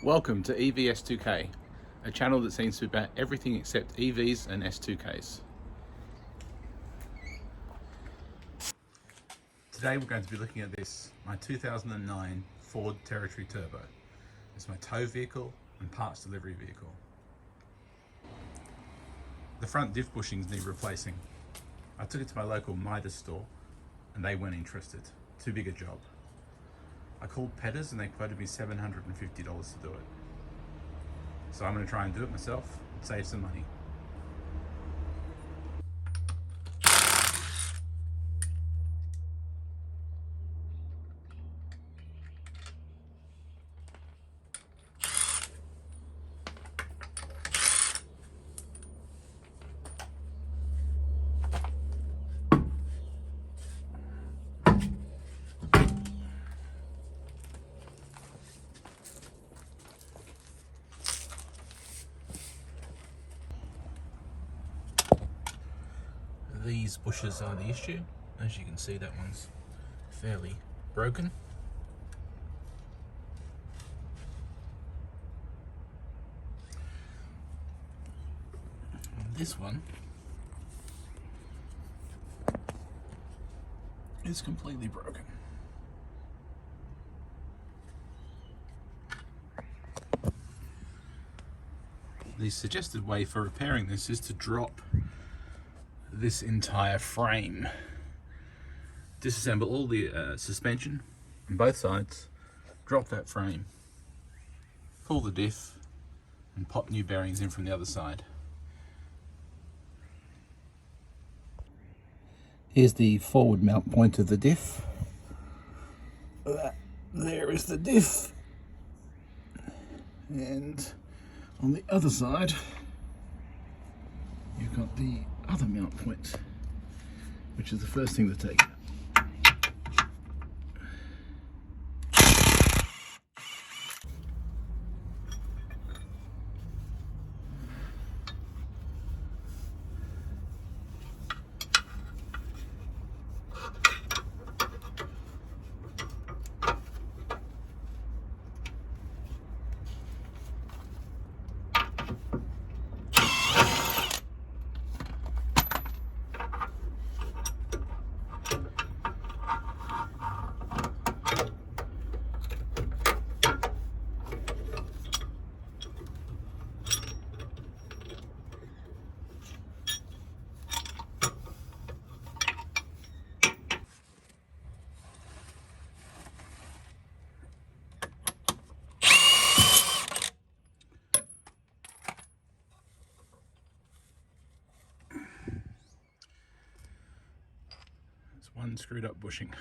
Welcome to EVS2K, a channel that seems to be about everything except EVs and S2Ks. Today we're going to be looking at this, my 2009 Ford Territory Turbo. It's my tow vehicle and parts delivery vehicle. The front diff bushings need replacing. I took it to my local Midas store and they weren't interested. Too big a job. I called Pedders and they quoted me $750 to do it. So I'm going to try and do it myself and save some money. These bushes are the issue. As you can see, that one's fairly broken. And this one is completely broken. The suggested way for repairing this is to drop this entire frame. Disassemble all the suspension on both sides, drop that frame, pull the diff and pop new bearings in from the other side. Here's the forward mount point of the diff. There is the diff. And on the other side, you've got the other mount point, which is the first thing to take out. One screwed up bushing.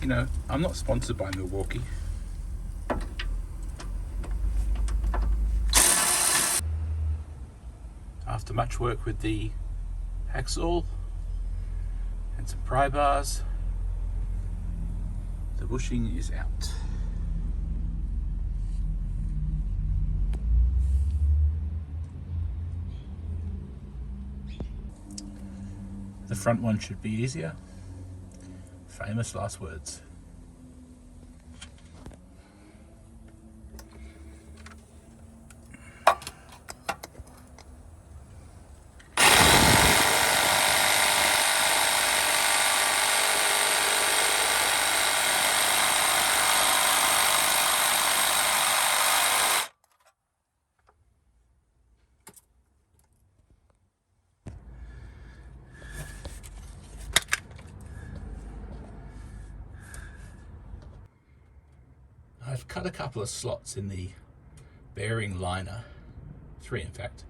you know, I'm not sponsored by Milwaukee. After much work with the hacksaw and some pry bars, the bushing is out. The front one should be easier. Famous last words. I've cut a couple of slots in the bearing liner, 3 in fact,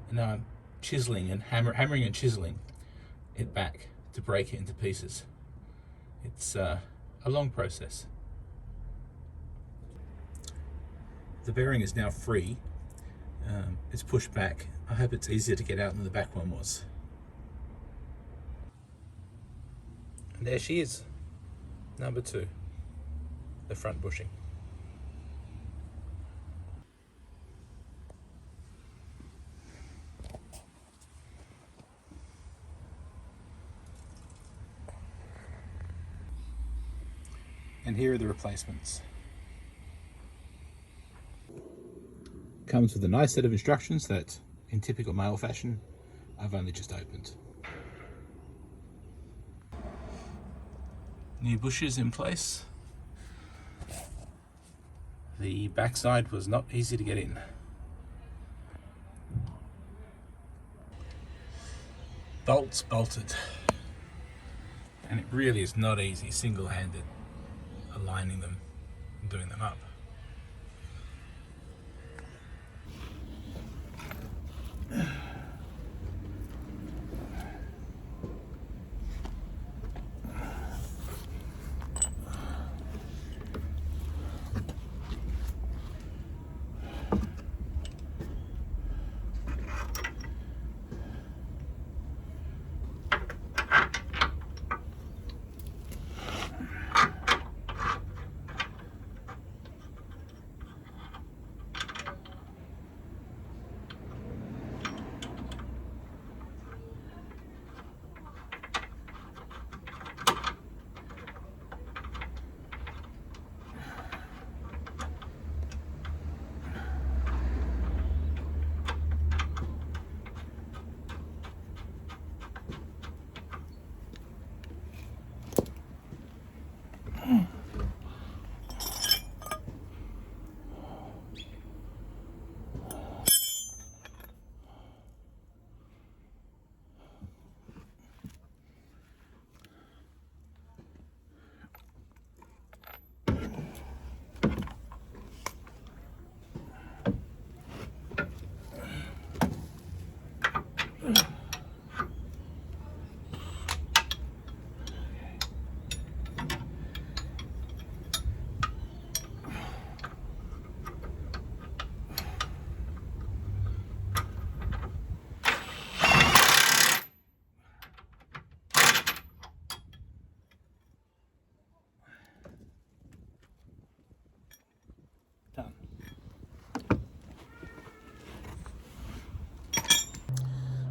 and now I'm chiseling and hammering and chiseling it back to break it into pieces. It's a long process. The bearing is now free. It's pushed back. I hope it's easier to get out than the back one was. And there she is, number 2. The front bushing. And here are the replacements. Comes with a nice set of instructions that, in typical male fashion, I've only just opened. New bushes in place. The backside was not easy to get in. Bolts bolted. And it really is not easy single-handed aligning them and doing them up.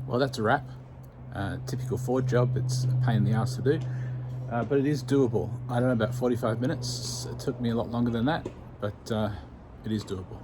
Well, that's a wrap. Typical Ford job. It's a pain in the ass to do, but it is doable. I don't know, about 45 minutes. It took me a lot longer than that, but it is doable.